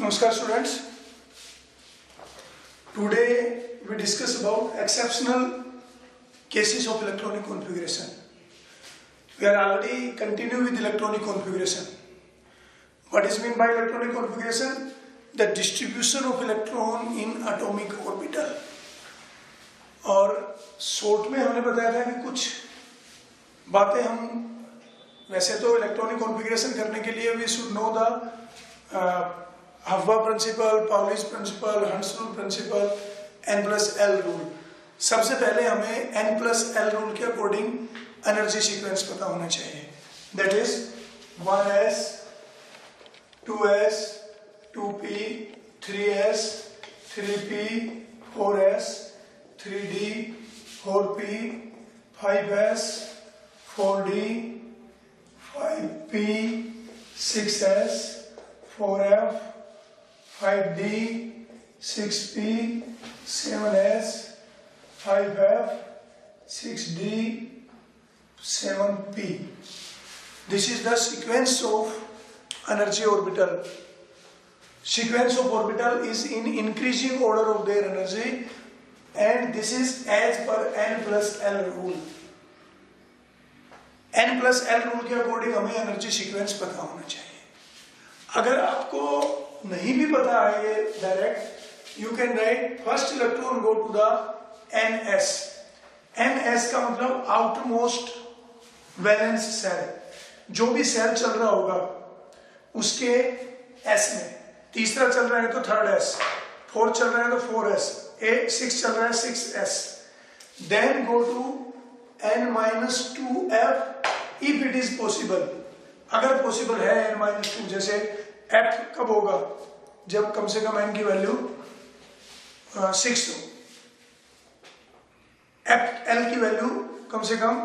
Namaskar students. Today we discuss about exceptional cases of electronic configuration. We are already continuing with electronic configuration. What is meant by electronic configuration? The distribution of electron in atomic orbital. और short में हमने बताया था कि कुछ बातें हम वैसे तो इलेक्ट्रॉनिक कॉन्फ़िगरेशन करने के लिए we should know the Aufbau principle, Pauli's principle, Hund's rule principle, n+l rule. सबसे पहले हमें n+l रूल के अकॉर्डिंग एनर्जी सीक्वेंस पता होना चाहिए। That is 1s, 2s, 2p, 3s, 3p, 4s, 3d, 4p, 5s, 4d, 5p, 6s, 4f, 5d, 6p, 7s, 5f, 6d, 7p. This is the sequence of energy orbital. Sequence of orbital is in increasing order of their energy, and this is as per n+l rule. n+l rule के according हमें energy sequence पता होना चाहिए। अगर आपको नहीं भी पता है ये direct, you can write first electron go to the ns. ns का मतलब आउटर मोस्ट वैलेंस सेल। जो भी सेल चल रहा होगा उसके s में, तीसरा चल रहा है तो थर्ड s, फोर्थ चल रहा है तो 4s, 6 चल रहा है 6s. Then go to n-2f if it is possible. अगर पॉसिबल है n-2, जैसे f कब होगा जब कम से कम n की वैल्यू 6 हो, l की वैल्यू कम से कम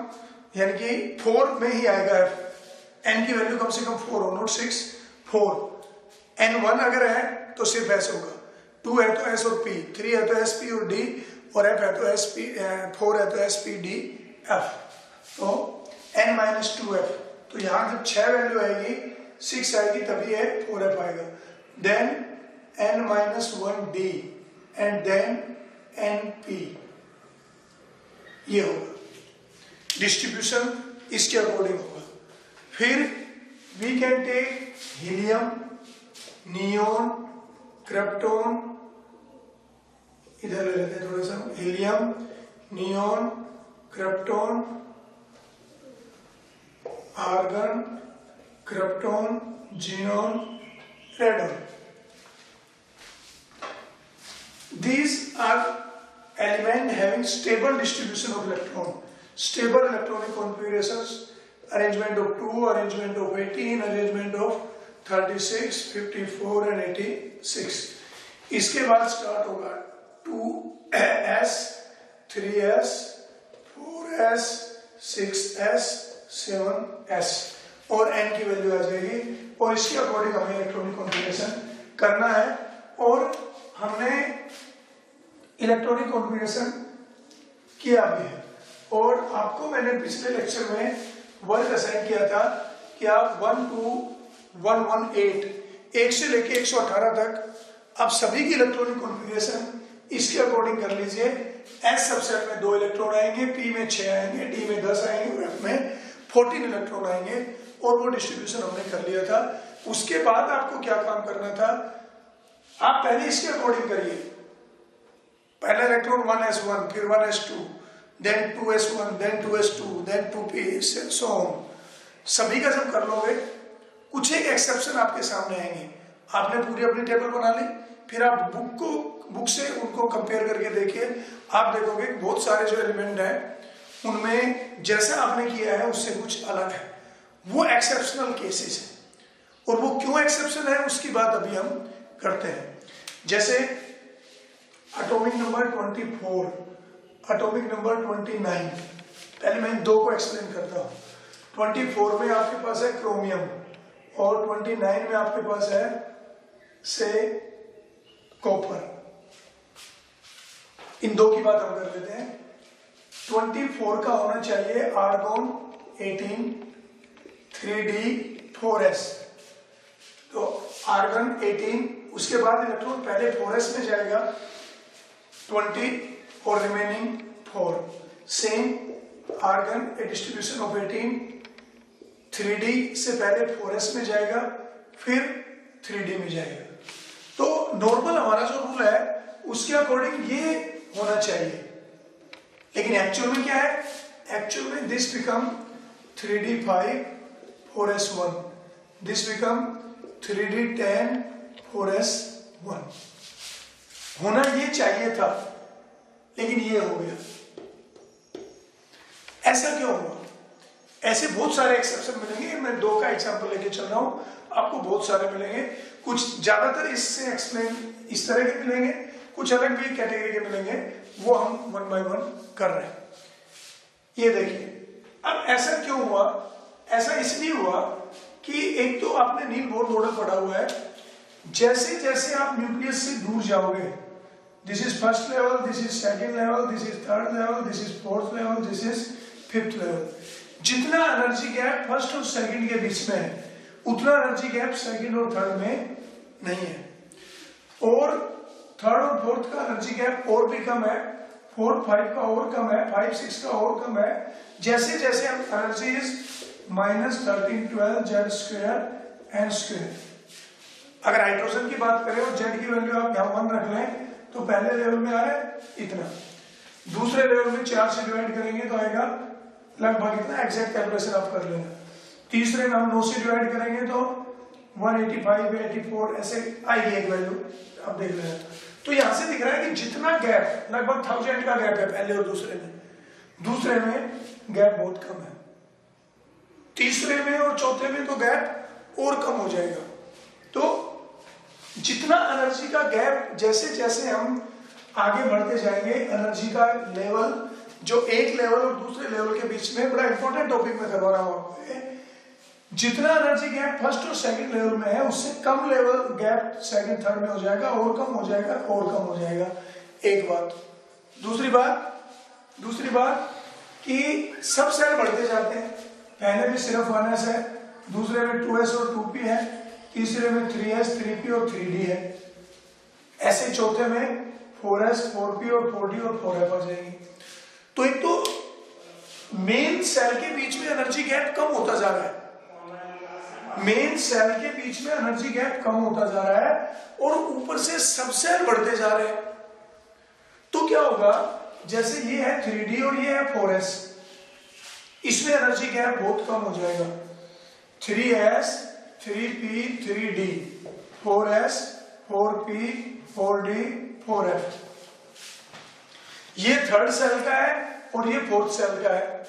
यानी कि 4 में ही आएगा f, n की वैल्यू कम से कम 4 हो, नॉट 6, 4. n1 अगर है तो सिर्फ s होगा, 2 है तो s और p, 3 है तो sp और d, और f है तो sp, 4 है तो sp d f. तो n-2f, तो यहाँ जब 6 वैल्यू आएगी, 6 आएगी तभी है 4f आएगा. Then n-1d and then np. ये होगा डिस्ट्रीब्यूशन, इसके अकॉर्डिंग होगा. फिर we can take helium, neon, krypton. इधर ले लेते हैं थोड़ा सा, helium, neon, krypton, argon, krypton, xenon, radon. These are elements having stable distribution of electron, stable electronic configurations, arrangement of 2, arrangement of 18, arrangement of 36, 54 and 86. इसके बाद start होगा 2s, 3s, 4s, 6s, 7s और n की value आ जाएगी, और इसके according हमें electronic configuration करना है. और हमने इलेक्ट्रॉनिक कॉन्फ़िगरेशन किया भी है, और आपको मैंने पिछले लेक्चर में वर्क असाइन किया था कि आप 1 to 118, 1 से लेके 118 तक आप सभी की इलेक्ट्रॉनिक कॉन्फ़िगरेशन इसके अकॉर्डिंग कर लीजिए. एस सबसेट में 2 इलेक्ट्रॉन आएंगे, पी में 6 आएंगे, डी में 10 आएंगे, एफ में 14 इलेक्ट्रॉन आएंगे, और वो डिस्ट्रीब्यूशन हमने कर लिया था. उसके बाद आपको क्या काम करना था, आप पहले इसके अकॉर्डिंग करिए. पहला इलेक्ट्रॉन 1s1, फिर 1s2, then 2s1, then 2s2, then 2p, so on. सभी का जब कर लोगे, कुछ एक एक्सेप्शन आपके सामने आएंगे. आपने पूरी अपनी टेबल बना ली, फिर आप बुक से उनको कंपेयर करके देखिए. आप देखोगे बहुत सारे जो एलिमेंट हैं उनमें जैसा आपने किया है उससे कुछ अलग है. वो एक्सेप्शनल केसेस है, और वो क्यों एक्सेप्शन है उसकी बात अभी हम करते हैं. जैसे एटॉमिक नंबर 24, एटॉमिक नंबर 29. पहले मैं इन दो को एक्सप्लेन करता हूँ. 24 में आपके पास है क्रोमियम, और 29 में आपके पास है से कॉपर. इन दो की बात हम कर लेते हैं. 24 का होना चाहिए आर्गॉन 18, 3d, 4s. तो आर्गन 18, उसके बाद इलेक्ट्रॉन पहले 4s में जाएगा 20 और remaining 4। Same argon a distribution of 18 3d से पहले 4s में जाएगा फिर 3d में जाएगा। तो नॉर्मल हमारा जो रूल है उसके अकॉर्डिंग ये होना चाहिए, लेकिन एक्चुअल में क्या है, एक्चुअल में this become 3d5 4s1, this become 3d10 4s1। होना ये चाहिए था लेकिन ये हो गया। ऐसा क्यों हुआ? ऐसे बहुत सारे एक्सेप्शन मिलेंगे, मैं 2 का एग्जांपल लेके चल रहा हूं, आपको बहुत सारे मिलेंगे। कुछ ज्यादातर इससे एक्सप्लेन इस तरह के मिलेंगे, कुछ अलग भी कैटेगरी के मिलेंगे, वो हम 1 बाय 1 कर रहे हैं। ये देखिए, अब ऐसा क्यों हुआ? ऐसा इसलिए हुआ कि एक तो आपने नील बोर मॉडल पढ़ा हुआ है, जैसे जैसे आप न्यूक्लियस से दूर जाओगे, this is first level, this is second level, this is third level, this is fourth level, this is fifth level, जितना एनर्जी गैप फर्स्ट और सेकंड के बीच में है उतना एनर्जी गैप सेकंड और थर्ड में नहीं है, और थर्ड और फोर्थ का एनर्जी गैप और भी कम है, 4 5 का और कम है, 5 6 का और कम है। जैसे जैसे हम energy is -13 12 z square n square. अगर हाइड्रोजन की बात करें और z की वैल्यू आप यहाँ 1 रख लें तो पहले लेवल में आ रहा है इतना, दूसरे लेवल में 4 से डिवाइड करेंगे तो आएगा लगभग इतना, एग्जैक्ट कैलकुलेशन आप कर लेना। तीसरे में हम 9 से डिवाइड करेंगे तो 185 84 ऐसे आएगी एक वैल्यू, आप देख लेना। तो यहां से दिख रहा है कि जितना गैप लगभग 1000 का गैप है पहले और दूसरे में गैप बहुत कम है, तीसरे में और चौथे में तो गैप और कम हो जाएगा। तो जितना एनर्जी का गैप जैसे जैसे हम आगे बढ़ते जाएंगे, एनर्जी का लेवल जो एक लेवल और दूसरे लेवल के बीच में, बड़ा इंपॉर्टेंट टॉपिक में करवा रहा हूं आपको, जितना एनर्जी गैप फर्स्ट और सेकंड लेवल में है उससे कम लेवल गैप सेकंड थर्ड में हो जाएगा, और कम हो जाएगा, और कम हो जाएगा। एक बात। दूसरी बात कि सब सेल बढ़ते जाते हैं, पहले में सिर्फ 1s है, दूसरे में 2s और 2p है, तीसरे में 3s 3p और 3d है, ऐसे चौथे में 4s 4p और 4d और 4f आ जाएंगे। तो एक तो मेन सेल के बीच में एनर्जी गैप कम होता जा रहा है, मेन सेल के बीच में एनर्जी गैप कम होता जा रहा है, और ऊपर से सब सेल बढ़ते जा रहे हैं। तो क्या होगा, जैसे ये है 3d और ये है 4s, इसमें एनर्जी गैप बहुत कम हो जाएगा, 3s 3p 3d 4s 4p 4d 4f। ये थर्ड सेल का है और ये फोर्थ सेल का है।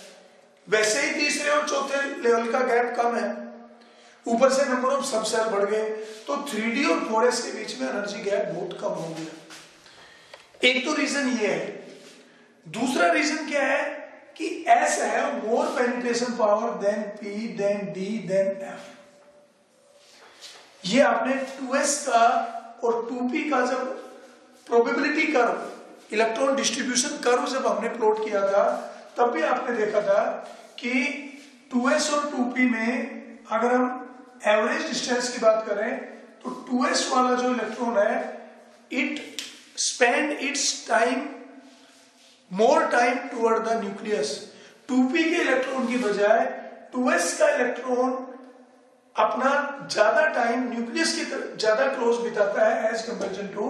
वैसे ही तीसरे और चौथे लेवल का गैप कम है, ऊपर से नंबर ऑफ सब सेल बढ़ गए, तो 3d और 4s के बीच में एनर्जी गैप बहुत कम हो गया। एक तो रीजन ये है। दूसरा रीजन क्या है कि S है more penetration power than P than D than F। ये आपने 2s का और 2p का जब probability curve, electron distribution curve जब हमने प्लॉट किया था, तब भी आपने देखा था कि 2s और 2p में अगर हम एवरेज डिस्टेंस की बात करें तो 2s वाला जो इलेक्ट्रॉन है, it spend it's time more time toward the nucleus. 2p के इलेक्ट्रॉन की बजाय 2s का इलेक्ट्रॉन अपना ज्यादा टाइम न्यूक्लियस की तरफ ज्यादा क्लोज बिताता है एज कंपेरिजन टू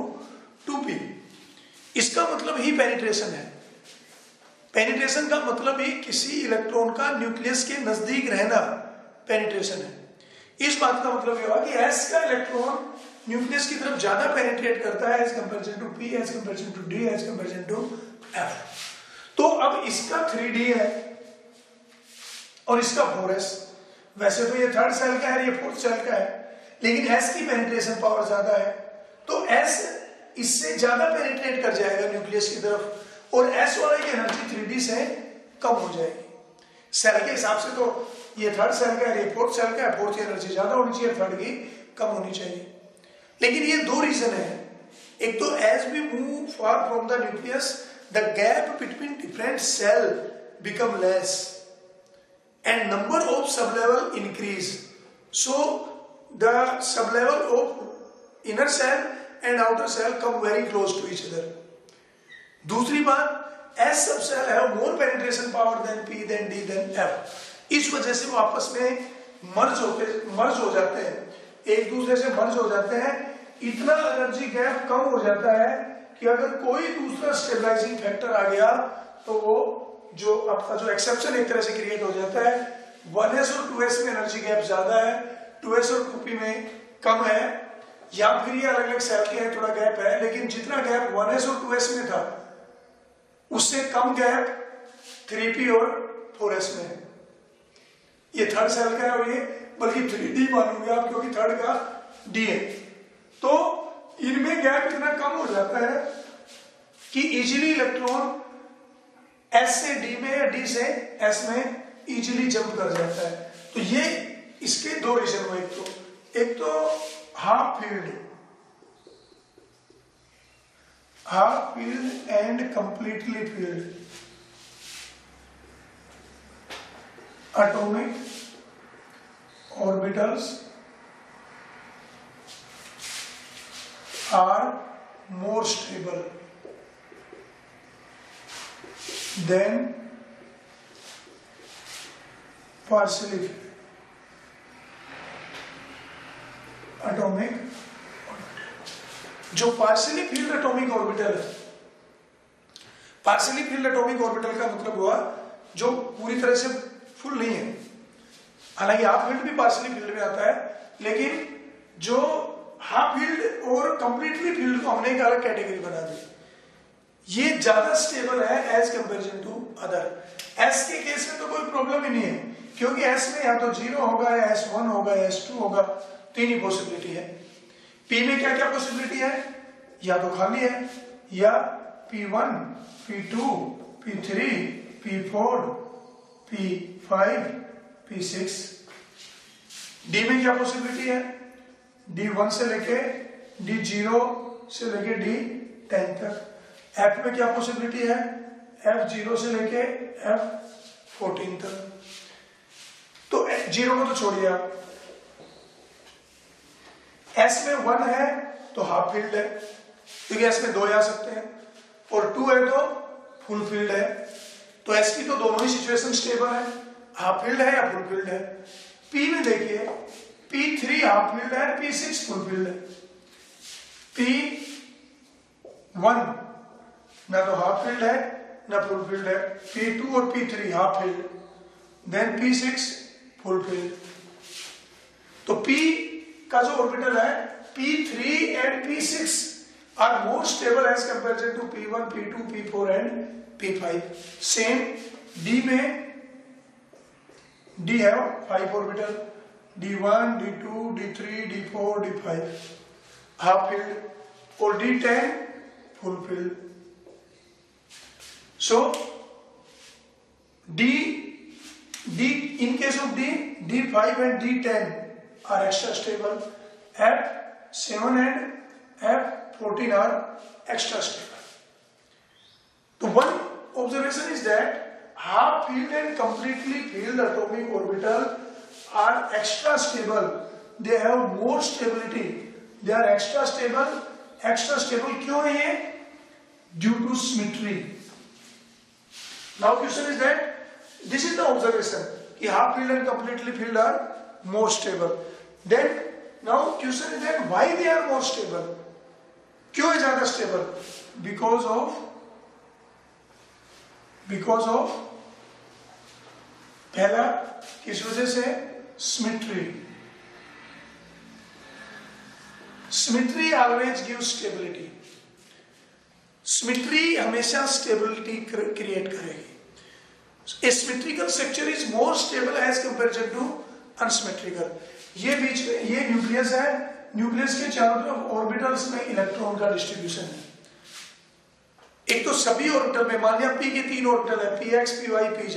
2p। इसका मतलब ही पेनिट्रेशन है। पेनिट्रेशन का मतलब ही किसी इलेक्ट्रॉन का न्यूक्लियस के नजदीक रहना पेनिट्रेशन है। इस बात का मतलब यह हुआ कि S का इलेक्ट्रॉन न्यूक्लियस की तरफ ज्यादा पेनिट्रेट करता है as comparison to P, as comparison to D, as comparison to F। तो अब इसका 3D है और इसका 4s। वैसे तो ये थर्ड सेल का है, ये फोर्थ सेल का है, लेकिन S की पेनिट्रेशन पावर ज्यादा है, तो S इससे ज्यादा पेनिट्रेट कर जाएगा न्यूक्लियस की तरफ, और S वाला की एनर्जी 3D से कम हो जाएगी। सेल के हिसाब से तो ये थर्ड सेल का है, ये फोर्थ सेल का है, फोर्थ की एनर्जी ज्यादा होनी चाहिए, थर्ड की कम होनी चाहिए। लेकिन ये दो रीजन है। एक तो as we move far from the nucleus the gap between different cell become less and number of sublevel increase, so the sublevel of inner cell and outer cell come very close to each other. दूसरी बात, S subcell have more penetration power than P, then D, then F. इस वजह से वो आपस में मर्ज हो जाते हैं, एक दूसरे से मर्ज हो जाते हैं. इतना एनर्जी गैप कम हो जाता है कि अगर कोई दूसरा स्टेबलाइजिंग फैक्टर आ गया तो वो जो आपका जो एक्सेप्शन एक तरह से क्रिएट हो जाता है. 1s और 2s में एनर्जी गैप ज्यादा है, 2s और 2p में कम है, या फिर ये अलग अलग सेल के हैं थोड़ा गैप है, लेकिन जितना गैप 1s और 2s में था उससे कम गैप 3p और 4s में है. ये थर्ड सेल का है और ये बल्कि 3d मानोगे आप क्योंकि थर्ड का d है. तो इनमें गैप इतना कम हो जाता है कि इजीली इलेक्ट्रॉन S से D में या D से S में इजीली जंप कर जाता है. तो ये इसके दो रीजन हुए, एक तो half filled and completely field. Atomic orbitals are more stable than partially filled atomic orbital. जो partially filled atomic orbital है, partially filled atomic orbital का मतलब हुआ जो पूरी तरह से फुल नहीं है. हालांकि हाफ फील्ड भी partially filled में आता है, लेकिन जो हाफ फील्ड और कंप्लीटली फील्ड को हमने एक अलग कैटेगरी बना दी. ये ज्यादा स्टेबल है as comparison to other. S के केस में तो कोई प्रॉब्लम ही नहीं है क्योंकि एस में या तो 0 होगा या S1 होगा या S2 होगा, तीन ही पॉसिबिलिटी है. पी में क्या क्या पॉसिबिलिटी है, या तो खाली है या P1, P2, P3, P4, P5, P6. D में क्या पॉसिबिलिटी है, D1 से लेके D0 से लेके D10 तक. F में क्या पॉसिबिलिटी है, F0 से लेके F14 तक. तो 0 को तो छोड़िए आप, S में 1 है तो हाफ फील्ड है क्योंकि S में 2 आ सकते हैं, और 2 है तो फुल फील्ड है. तो S की तो दोनों ही सिचुएशन स्टेबल है, हाफ फील्ड है या फुल फील्ड है. P में देखिए P3 हाफ फील्ड है, P6 फुल फील्ड है. P1 ना तो हाफ फील्ड है ना फुल फील्ड है. P2 और P3 half filled, then P6 full filled. तो P का जो ऑर्बिटल है P3 and P6 are more stable as comparison to P1, P2, P4 and P5. Same D में D है 5 orbital, D1, D2, D3, D4, D5 half field, और D10 full field. So in case of D5 and D10 are extra stable, F7 and F14 are extra stable. So one observation is that half filled and completely filled atomic orbital are extra stable. They have more stability. They are extra stable. Extra stable क्यों है ये? Due to symmetry. Now question is that this is the observation कि half filled and completely filled are more stable. Then now question is that why they are more stable? क्यों है ज्यादा stable? Because of पहला किस वजह से? Symmetry. Symmetry always gives stability. Symmetry हमेशा stability create करेगी. A symmetrical structure is more stable as comparison to unsymmetrical. ये बीच में ये न्यूक्लियस है, न्यूक्लियस के चारों तरफ ऑर्बिटल्स में इलेक्ट्रॉन का डिस्ट्रीब्यूशन है. एक तो सभी ऑर्बिटल में मान लिया P के 3 ऑर्बिटल है, Px, Py, Pz.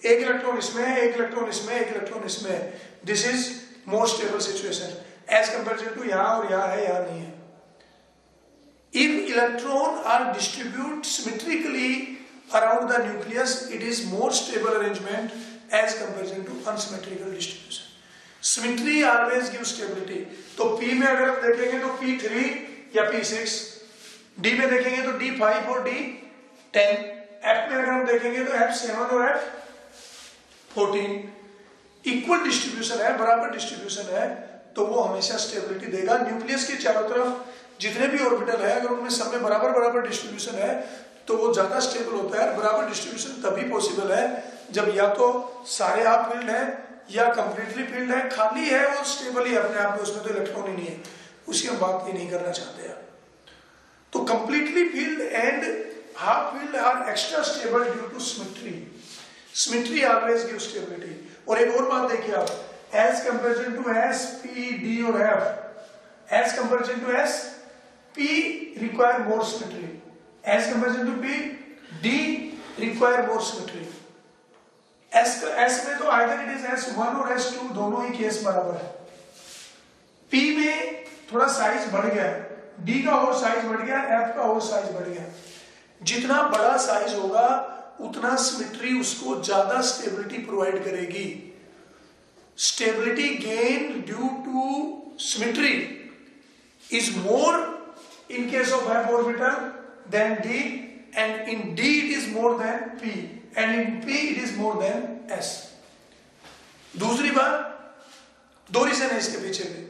एक इलेक्ट्रॉन इसमें है, एक इलेक्ट्रॉन इसमें, एक इलेक्ट्रॉन इसमें है. This is more stable situation as comparison to यहाँ और यहाँ है, यहाँ नहीं है. If electrons are distributed symmetrically around the nucleus, it is more stable arrangement as comparison to unsymmetrical distribution. Symmetry always give stability. तो P में अगर हम देखेंगे तो P3 या P6, D में देखेंगे तो D5 और D10, F में अगर हम देखेंगे तो F7 और F14। इक्वल डिस्ट्रीब्यूशन है, बराबर डिस्ट्रीब्यूशन है, तो वो हमेशा स्टेबिलिटी देगा। न्यूक्लियस के चारों तरफ जितने भी ऑर्बिटल है अगर उनमें सब में बराबर बराबर डिस्ट्रीब्यूशन है तो वो ज्यादा स्टेबल होता है। बराबर डिस्ट्रीब्यूशन तभी पॉसिबल है जब या तो सारे हाफ फील्ड है या कंप्लीटली फील्ड है, खाली है वो स्टेबल ही अपने आप में, उसमें तो इलेक्ट्रॉन ही नहीं है, उसकी हम बात ही नहीं करना चाहते हैं। तो completely filled and half filled are extra stable due to symmetry. Symmetry always give stability. और एक और बात देखिए आप, as comparison to S, P, D और F, as comparison to S, P require more symmetry, as comparison to P, D require more symmetry. S में तो either it is S1 और S2, दोनों ही केस बराबर है। P में थोड़ा size बढ़ गया, D का और साइज बढ़ गया, F का और साइज बढ़ गया। जितना बड़ा साइज होगा उतना सिमेट्री उसको ज्यादा स्टेबिलिटी प्रोवाइड करेगी। Stability gain due to symmetry is more in case of F orbital than D, and in D it is more than P, and in P it is more than S. दूसरी बात, दो reason है इसके पीछे में।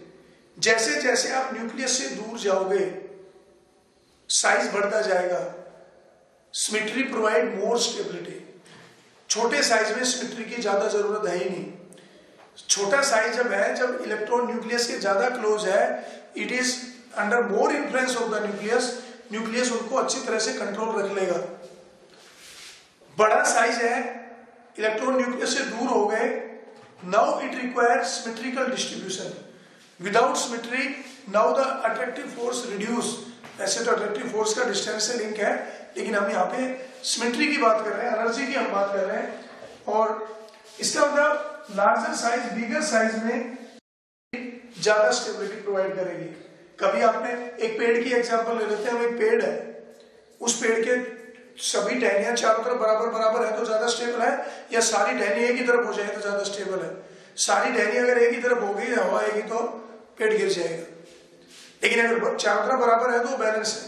जैसे जैसे आप न्यूक्लियस से दूर जाओगे साइज बढ़ता जाएगा, सिमेट्री प्रोवाइड मोर स्टेबिलिटी। छोटे साइज में सिमेट्री की ज्यादा जरूरत है ही नहीं। छोटा साइज जब है, जब इलेक्ट्रॉन न्यूक्लियस के ज्यादा क्लोज है, it is under more influence of the nucleus, nucleus उनको अच्छी तरह से कंट्रोल रख लेगा। बड़ा साइज है, इलेक्ट्रॉन न्यूक्लियस से दूर हो गए, now it requires symmetrical distribution. Without symmetry now the attractive force reduce. ऐसे तो अट्रैक्टिव फोर्स का डिस्टेंस से लिंक है, लेकिन हम यहाँ पे सिमेट्री की बात कर रहे हैं, एनर्जी की हम बात कर रहे हैं। और इसका मतलब लार्जर साइज, बिगर साइज में ज्यादा स्टेबिलिटी प्रोवाइड करेगी। कभी आपने एक पेड़ की एग्जांपल ले लेते हैं, हम एक पेड़ है, उस पेड़ के सभी टहनियां चारों तरफ बराबर बराबर है तो ज्यादा स्टेबल है, या सारी टहनी एक ही तरफ हो जाए तो ज्यादा स्टेबल है? सारी टहनी अगर एक ही तरफ हो गई, हवा आएगी तो पेड़ गिर जाएगा। लेकिन अगर चारों तरफ बराबर है तो बैलेंस है।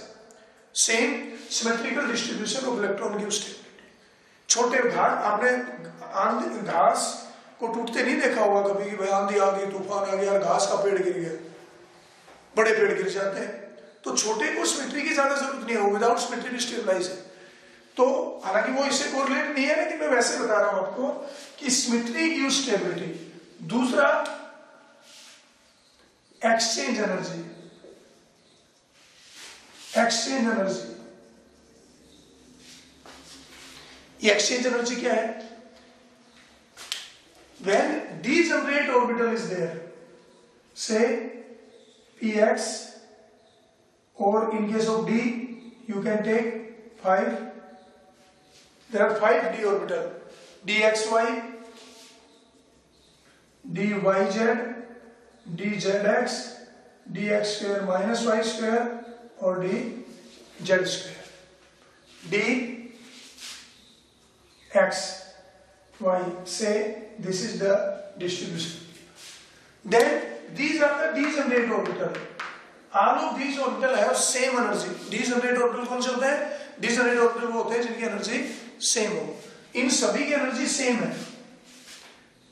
Same symmetrical distribution of electron gives stability. छोटे घास, आपने घास को टूटते नहीं देखा होगा कभी कि भाई आंधी आ गई, तूफान आ गया, घास का पेड़ गिर गया, बड़े पेड़ गिर जाते हैं। तो छोटे को सिमेट्री की ज्यादा जरूरत नहीं है, विदाउट सिमेट्री स्टेबलाइज है। तो हालांकि वो इससे कोरिलेट नहीं है, लेकिन मैं वैसे बता रहा हूं आपको कि सिमेट्री गिव स्टेबिलिटी। दूसरा, एक्सचेंज एनर्जी। एक्सचेंज एनर्जी, ये एक्सचेंज एनर्जी क्या है? When degenerate orbital is there, say Px, or in case of D, you can take 5. There are 5 D orbital: dxy, dyz, dzx, dx square minus y square, or dz square. dx, y, say this is the distribution. Then these are the degenerate orbital. All of these orbital have same energy. Degenerate orbital कौन से होते हैं? Degenerate orbital वो होते हैं जिनकी energy same हो। इन सभी की एनर्जी सेम है,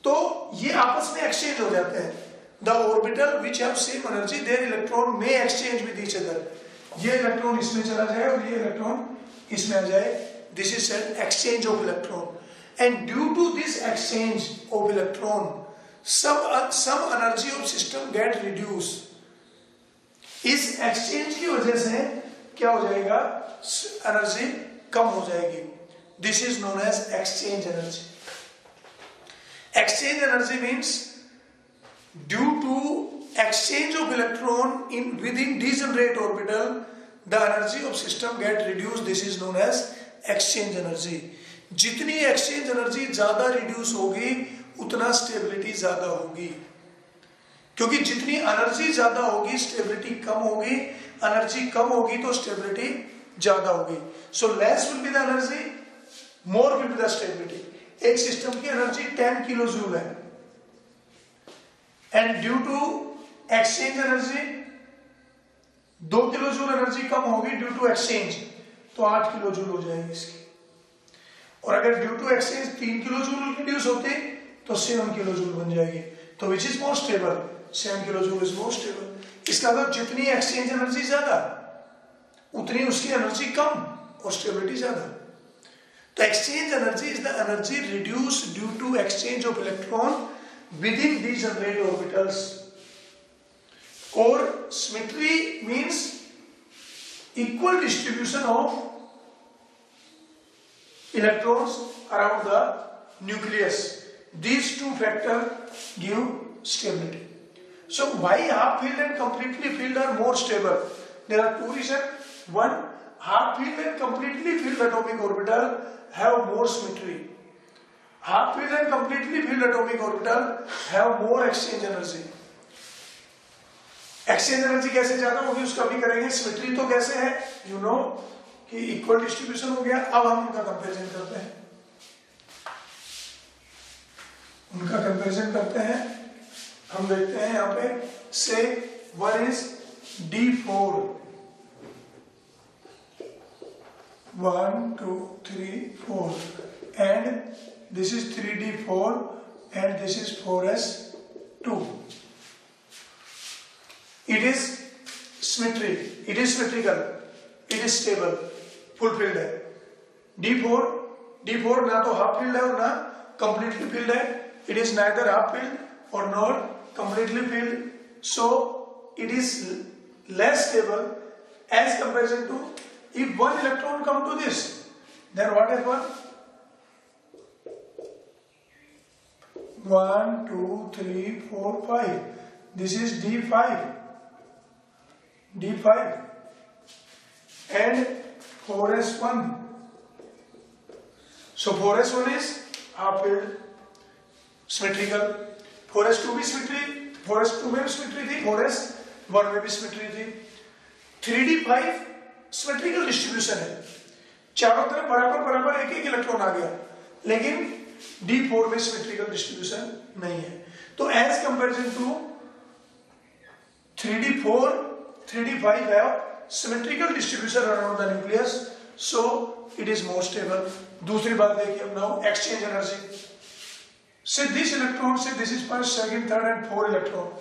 तो ये आपस में एक्सचेंज हो जाते हैं। The orbital which have same energy, their electron may exchange with each other. ये इलेक्ट्रॉन इसमें चला जाए और ये इलेक्ट्रॉन इसमें आ जाए। This is an exchange of electron. And due to this exchange of electron, some energy of system get reduced. इस exchange की वजह से क्या हो जाएगा? एनर्जी कम हो जाएगी। This is known as exchange energy. Exchange energy means due to exchange of electron within degenerate orbital, the energy of system get reduced. This is known as exchange energy. जितनी exchange energy ज्यादा reduce होगी उतना stability ज्यादा होगी, क्योंकि जितनी energy ज्यादा होगी स्टेबिलिटी कम होगी, एनर्जी कम होगी तो स्टेबिलिटी ज्यादा होगी। So less will be the energy, more will be the stability. एक सिस्टम की एनर्जी 10 किलो जूल है, and due to exchange energy 2 kilo joule energy कम होगी ड्यू टू एक्सचेंज, तो 8 किलो जूल हो जाएगी इसकी। और अगर due to exchange 3 kilo joule reduce होती तो 7 किलो जूल बन जाएगी। तो which is more stable? 7 kilo joule is more stable. इसका मतलब जितनी एक्सचेंज एनर्जी ज्यादा उतनी उसकी एनर्जी कम और स्टेबिलिटी ज्यादा। तो exchange energy is the energy reduced due to exchange of electron within degenerate orbitals. और symmetry means equal distribution of electrons around the nucleus. These two factors give stability. So why half filled and completely filled are more stable? There are two reasons. One, half filled and completely filled atomic orbital have more symmetry. Half filled and completely filled atomic orbital have more exchange energy. Exchange energy कैसे ज्यादा होगी उसका भी करेंगे। Symmetry तो कैसे है, you know कि इक्वल डिस्ट्रीब्यूशन हो गया। अब हम उनका कंपैरिजन करते हैं, हम देखते हैं यहाँ पे से one is D4, 1 2 3 4 and this is 3D4 and this is 4s2. It is symmetry, it is symmetrical, it is stable, fulfilled है। D4 ना तो हाफ फील्ड है और ना completely filled है। It is neither half filled or not completely filled, so it is less stable as comparison to if one electron come to this, then what happen? 1 2 3 4 5. This is D5 and 4s1. So 4s1 is half filled, symmetrical. 4s2 भी symmetry, 4s2 में भी symmetry थी, 4s1 में भी symmetry थी। 3D5 symmetrical distribution है, चारों तरफ बराबर एक एक इलेक्ट्रॉन आ गया, लेकिन D4 में सिमेट्रिकल डिस्ट्रीब्यूशन नहीं है। तो as comparison to 3D5 have symmetrical distribution around the nucleus, so it is more stable. दूसरी बात देखिए अब now exchange energy. Say this electron, say this is first, second, third and fourth electron.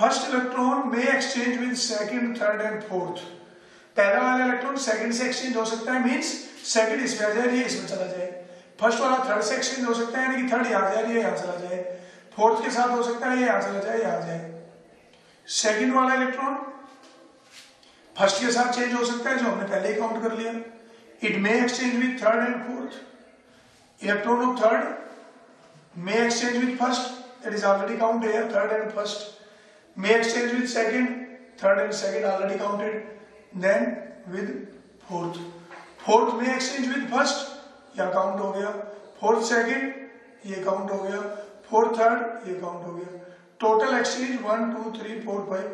First electron may exchange with second, third and fourth. पहला वाला electron second से exchange हो सकता है, मींस सेकंड इसमें आ जाए, ये इसमें चला जाए। फर्स्ट वाला थर्ड से एक्सचेंज हो सकता है, यानी कि थर्ड यहाँ आ जाए, ये यहाँ चला जाए। फोर्थ के साथ हो सकता है, ये यहाँ चला जाए, यहाँ आ जाए। सेकंड वाला इलेक्ट्रॉन फर्स्ट के साथ चेंज हो सकता है, जो हमने पहले ही काउंट कर लिया। It may exchange with third and fourth. Electron of third may exchange with first, that is already counted here, third and first. May exchange with second, third and second already counted, then with fourth. Fourth may exchange with first, यह count हो गया। Fourth second, ये count हो गया। Fourth third, ये count हो गया। Total exchange 1 2 3 4 5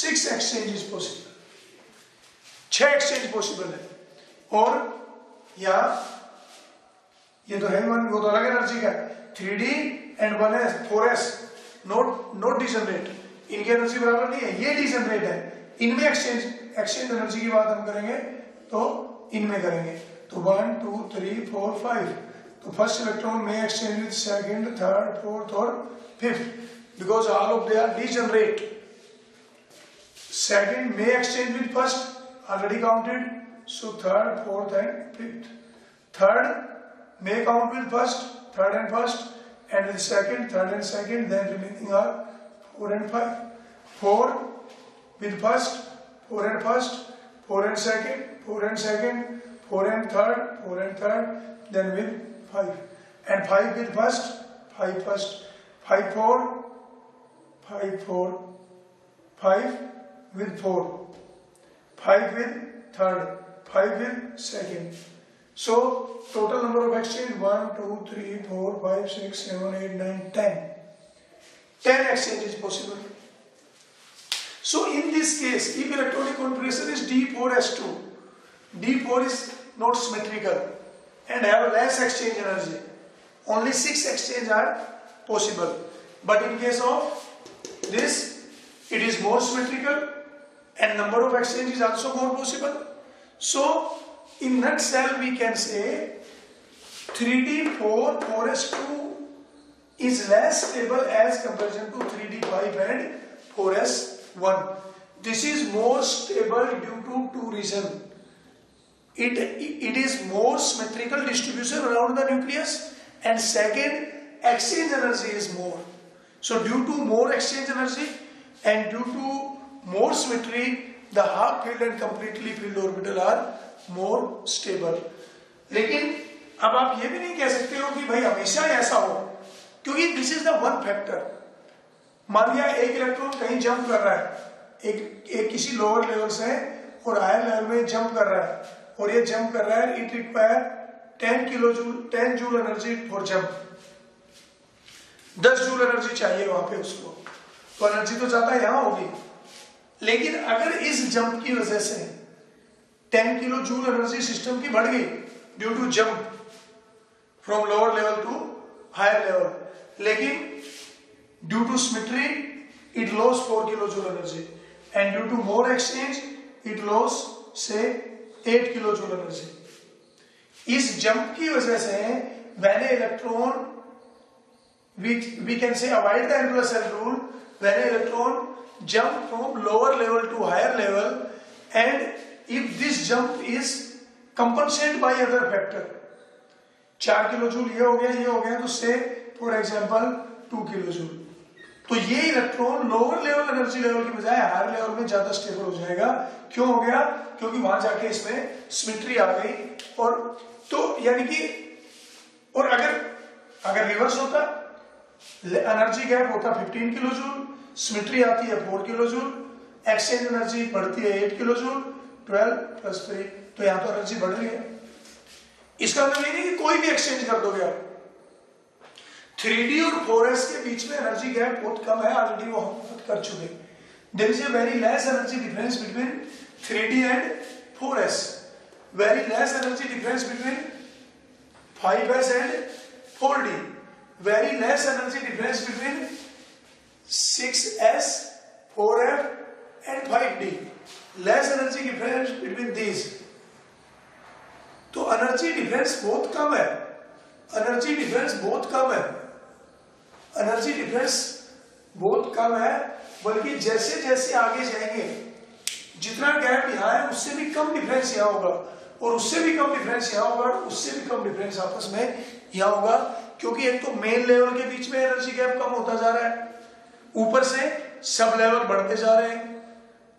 6 exchange is possible, 6 exchange possible है। और या ये तो है वन, वो तो अलग एनर्जी का है। 3D and 1s 4s note degenerate, इनकी एनर्जी बराबर नहीं है, ये डिजनरेट है। इनमें एक्सचेंज एनर्जी की बात हम करेंगे तो इनमें करेंगे। तो 1 2 3 4 5, तो फर्स्ट इलेक्ट्रॉन में exchange with second, third, fourth और fifth, because all of they are degenerate. Second may exchange with first, already counted, so third, fourth and fifth. Third may count with first, third and first, and with second, third and second, then remaining are 4 and 5. 4 with first, 4 and first, 4 and second, 4 and second, 4 and third, 4 and third, then with 5. And 5 with first, 5 first, 5 4, 5 4, 5 with 4, 5 with third, 5 with second. So total number of exchange 1 2 3 4 5 6 7 8 9 10. 10 exchange is possible. So in this case, if electronic configuration is D4s2, D4 is not symmetrical and have less exchange energy. Only 6 exchange are possible. But in case of this it is more symmetrical and number of exchange is also more possible. So in nutshell we can say 3D4 4s2 is less stable as comparison to 3D5 and 4s1. This is more stable due to two reasons. It is more symmetrical distribution around the nucleus, and second, exchange energy is more. So due to more exchange energy and due to more symmetry, the half filled and completely filled orbital are more stable. लेकिन अब आप ये भी नहीं कह सकते हो कि भाई हमेशा ऐसा हो, क्योंकि this is the one factor. मान लिया एक इलेक्ट्रॉन कहीं जंप कर रहा है, एक किसी लोअर लेवल से और हायर लेवल में जंप कर रहा है, और ये जंप कर रहा है, it require 10 joule energy for jump. 10 joule energy चाहिए वहां पे उसको, तो एनर्जी तो ज्यादा यहां होगी. लेकिन अगर इस जंप की वजह से 10 किलो जूल एनर्जी सिस्टम की बढ़ गई due to jump from lower level to higher level, लेकिन due to symmetry it loss 4 kilo joule energy, and due to more exchange it loss से 8 किलो जूल एनर्जी. इस jump की वजह से when electron we can say avoid the n+l rule when an electron jump from lower level to higher level, and if this jump is compensated by other factor, 4 kilo joule ये हो गया तो से for example 2 kilo joule, तो ये electron lower level energy level की बजाय higher level में ज्यादा स्टेबल हो जाएगा. क्यों हो गया? क्योंकि वहां जाके इसमें सिमेट्री आ गई. और तो यानी कि और अगर रिवर्स होता, एनर्जी गैप होता 15 किलो जूल, सिमेट्री आती है 4 किलो जूल, एक्सचेंज एनर्जी बढ़ती है 8 किलो जूल, 12 + 3, तो यहां तो एनर्जी बढ़ रही है. इसका मतलब ये नहीं कि कोई भी एक्सचेंज कर दोगे आप. 3D और 4s के बीच में एनर्जी गैप बहुत कम है, ऑलरेडी वो हम कर चुके. There is a very less energy difference between 3D and 4s, very less energy difference between 5s and 4D, very less energy difference between 6s, 4f and 5d, less energy difference between these. तो energy difference बहुत कम है, energy difference बहुत कम है, energy difference बहुत कम है. बल्कि जैसे जैसे आगे जाएंगे, जितना गैप यहाँ है उससे भी कम डिफरेंस यहाँ होगा, और उससे भी कम डिफरेंस यहाँ होगा, और उससे भी कम डिफरेंस आपस में यहाँ होगा. क्योंकि एक तो मेन लेवल के बीच में एनर्जी गैप कम होता जा रहा है, ऊपर से सब लेवल बढ़ते जा रहे हैं.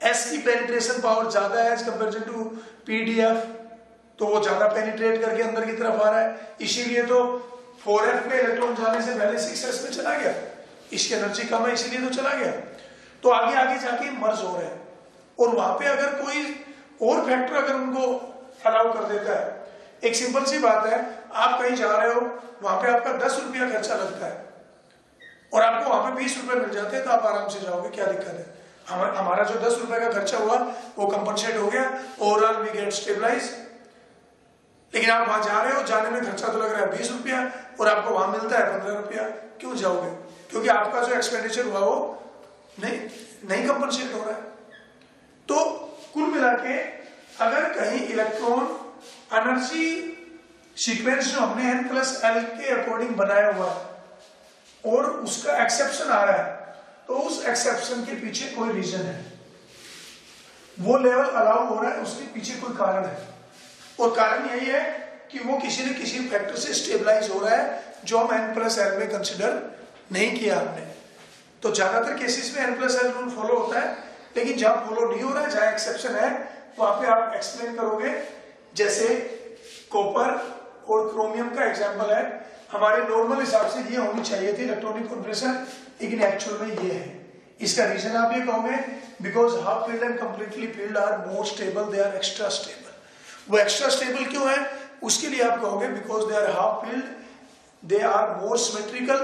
एस की पेनिट्रेशन पावर ज्यादा है एज कंपेरिजन टू पीडीएफ, तो वो ज्यादा पेनिट्रेट करके अंदर की तरफ आ रहा है. इसीलिए तो 4f में इलेक्ट्रॉन जाने से पहले 6s में चला गया, इसकी एनर्जी कम है इसीलिए तो चला गया. तो आगे आगे जाके मर्ज हो रहे हैं, और वहां पे अगर कोई और फैक्टर अगर उनको अलाउ कर देता है, एक सिंपल सी बात है, आप कहीं जा रहे हो, वहां पे आपका 10 रुपया खर्चा लगता है और आपको वहां पे 20 रुपए मिल जाते हैं, तो आप आराम से जाओगे, क्या दिक्कत है? हमारा जो 10 रुपए का खर्चा हुआ वो कंपनसेट हो गया, ओवरऑल वी गेट स्टेबलाइज. लेकिन आप वहां जा रहे हो, जाने में खर्चा तो लग रहा है 20 रुपया और आपको वहां मिलता है 15 रुपया. क्यों जाओगे? क्योंकि आपका जो एक्सपेंडिचर हुआ वो नहीं कंपनसेट हो रहा है. तो कुल मिला के अगर कहीं इलेक्ट्रॉन एनर्जी सीक्वेंस जो हमने n+l के अकॉर्डिंग बनाया हुआ है और उसका एक्सेप्शन आ रहा है, तो उस एक्सेप्शन के पीछे कोई रीजन है, वो लेवल अलाउ हो रहा है, उसके पीछे कोई कारण है. और कारण यही है कि वो किसी न किसी फैक्टर से स्टेबलाइज हो रहा है, जो हम n+l में कंसिडर नहीं किया हमने. तो ज्यादातर केसेस में n+l रूल फॉलो होता है, लेकिन जहां फॉलो नहीं हो रहा है, जहां एक्सेप्शन है, वहां पे आप एक्सप्लेन करोगे. जैसे कॉपर और क्रोमियम का एग्जांपल है, हमारे नॉर्मल हिसाब से ये होनी चाहिए थी इलेक्ट्रॉनिक कॉन्फिगरेशन, लेकिन एक्चुअल में ये है. इसका रीजन आप ये कहोगे because half filled and completely filled are more stable, they are extra stable. वो एक्स्ट्रा स्टेबल क्यों है? उसके लिए आप कहोगे because they are half filled, they are more symmetrical,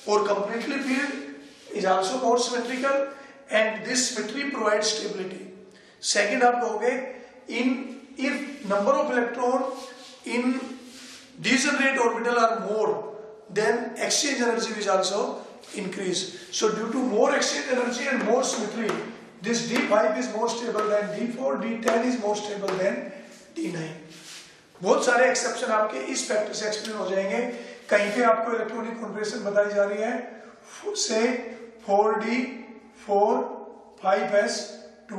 और completely filled is also more symmetrical, and this symmetry provide stability. Second आप कहोगे if number of electron in degenerate orbital are more, then exchange energy is also increase. So due to more exchange energy and more symmetry, this D5 is more stable than D4, D10 is more stable than D9. बहुत सारे exception आपके इस factor से explain हो जाएंगे। कहीं पे आपको इलेक्ट्रॉनिक कॉन्फिगरेशन बताई जा रही है, से 4D4 5s2,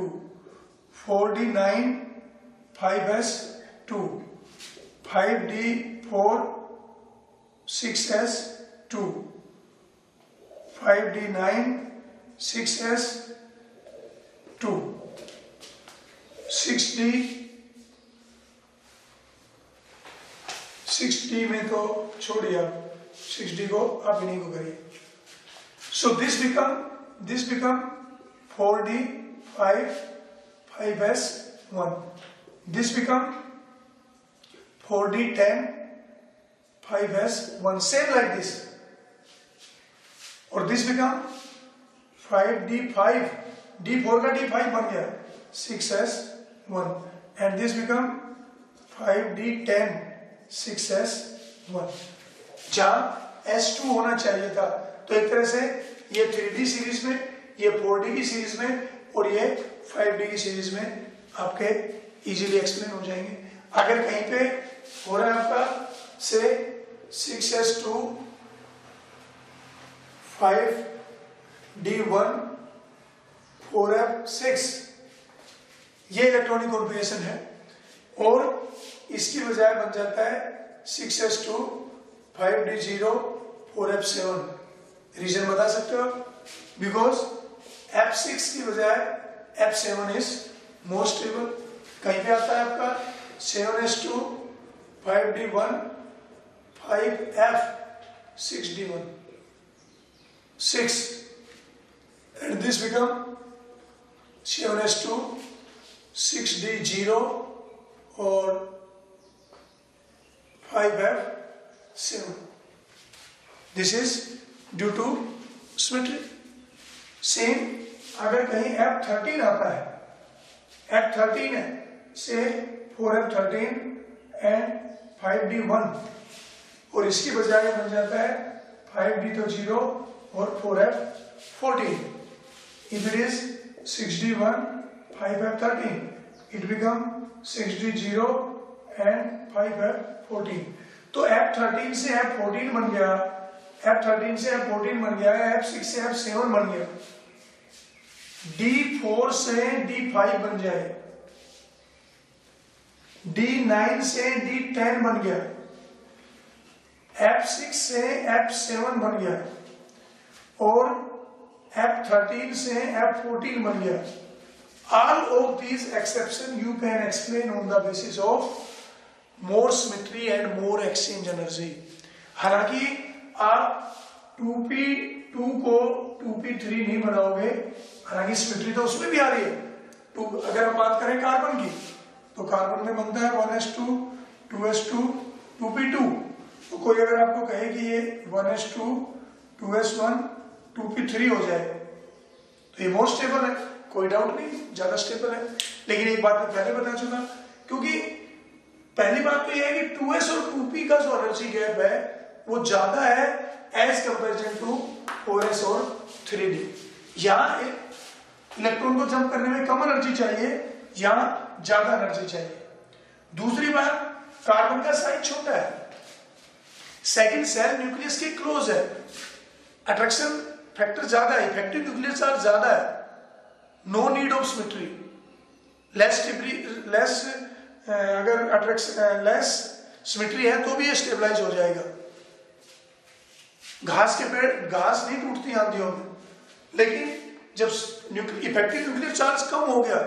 4D9 5s2, 5D4 6s2, 5D9 6s2, 6D में तो छोड़िए आप, 6D को आप इन्हीं को करिए। So this become 4D 5s1. This become 4D 10 5s1, same like this. और this become 5D5, D4 का D5 बन गया 6s1, and this become 5D10 6s1, जहाँ S2 होना चाहिए था। तो एक तरह से ये 3D सीरीज में, ये 4D की सीरीज में और ये 5D की सीरीज में आपके इजीली एक्सप्लेन हो जाएंगे। अगर कहीं पे हो रहा है आपका से 6s2 5D1 4f6, ये इलेक्ट्रॉनिक कॉन्फ़िगरेशन है, और इसकी बजाय बन जाता है 6s2 5D0 4f7। रीजन बता सकते हो? बिकॉज f6 की बजाय f7 इज मोर स्टेबल। कहीं पे आता है आपका 7s2 5D1 5f 6D1 6, and this become 7s2 6D0 और 5f7. This is due to symmetry. Same अगर कहीं F13 आता है, F13 है से 4f13 and 5D1, और इसकी बजाय बन जाता है 5D तो 0 और 4f14. If it is 6D1 5f13, it become 6D0 and 5f14. तो F13 से F14 बन गया, F13 से F14 बन गया, F6 से F7 बन गया, D4 से D5 बन जाए, D9 से D10 बन गया, F6 से F7 बन गया, और F13 से F14 बन गया. All of these exceptions you can explain on the basis of more symmetry and more exchange energy. हालांकि आप 2p2 को 2p3 नहीं बनाओगे, हालांकि सिमेट्री तो उसमें भी आ रही है. अगर हम बात करें कार्बन की, तो कार्बन में बनता है 1s2 2s2 2p2. तो कोई अगर आपको कहे कि ये 1s2 2s1 2p3 हो जाए, तो ये मोर स्टेबल है, कोई डाउट नहीं, ज्यादा स्टेबल है. लेकिन एक बात मैं पहले बता चुका, क्योंकि पहली बात तो ये है कि 2s और 2p का जो एनर्जी गैप है वो ज्यादा है एज कंपेरिजन टू 4s और 3d. यहाँ इलेक्ट्रॉन को जंप करने में कम एनर्जी चाहिए, यहाँ ज्यादा एनर्जी चाहिए. दूसरी बात, कार्बन का साइज छोटा है, सेकंड सेल न्यूक्लियस के क्लोज है, अट्रैक्शन फैक्टर ज्यादा है, इफेक्टिव न्यूक्लियर चार्ज ज्यादा है, no need of symmetry, less अगर अट्रैक्शन लेस सिमेट्री है तो भी ये स्टेबलाइज हो जाएगा. घास के पेड़, घास नहीं टूटती आंधियों में, लेकिन जब इफेक्टिव न्यूक्लियर चार्ज कम हो गया,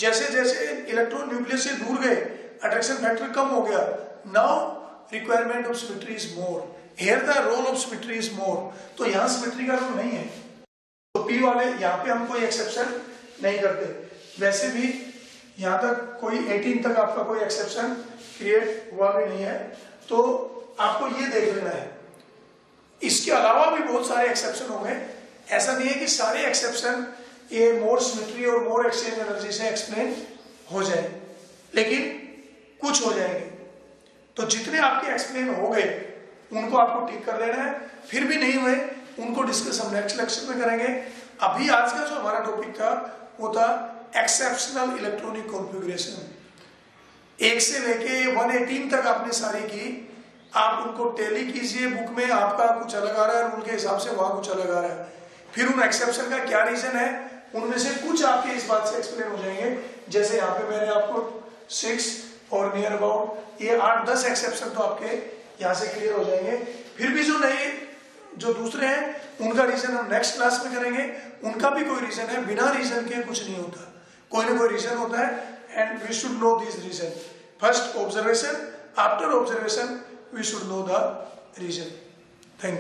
जैसे जैसे इलेक्ट्रॉन न्यूक्लियस से दूर गए, अट्रैक्शन फैक्टर कम हो गया, now requirement of symmetry is more, here the role of symmetry is more. तो यहाँ सिमेट्री का रोल नहीं है, तो पी वाले यहाँ पे हम कोई एक्सेप्शन नहीं करते. वैसे भी यहाँ तक कोई 18 तक आपका कोई एक्सेप्शन क्रिएट हुआ भी नहीं है, तो आपको ये देख लेना है. इसके अलावा भी बहुत सारे एक्सेप्शन होंगे, ऐसा नहीं है कि सारे एक्सेप्शन ये मोर सिमेट्री और मोर एक्सचेंज एनर्जी से एक्सप्लेन हो जाए, लेकिन कुछ हो जाएंगे. तो जितने आपके एक्सप्लेन हो गए उनको आपको टिक कर लेना है. फिर भी नहीं हुए उनको डिस्कस हम नेक्स्ट लेक्चर में करेंगे। अभी आज का जो हमारा टॉपिक था वो था एक्सेप्शनल इलेक्ट्रॉनिक कॉन्फ़िगरेशन। 1 से लेके 118 तक आपने सारी की, आप उनको टैली कीजिए, बुक में आपका कुछ अलग आ रहा है, रूल के हिसाब से वहां कुछ अलग आ रहा है। फिर उन एक्सेप्शन का क्या रीजन है, उनमें से कुछ आपके इस बात से एक्सप्लेन हो जाएंगे। जैसे यहाँ पे मैंने आपको 6 और नियर अबाउट ये 8-10 एक्सेप्शन तो आपके यहाँ से क्लियर हो जाएंगे। फिर भी जो नए जो दूसरे हैं उनका रीजन हम नेक्स्ट क्लास में करेंगे। उनका भी कोई रीजन है, बिना रीजन के कुछ नहीं होता, कोई ना कोई रीजन होता है, and we should know this reason. First observation, after observation we should know the reason. Thank you.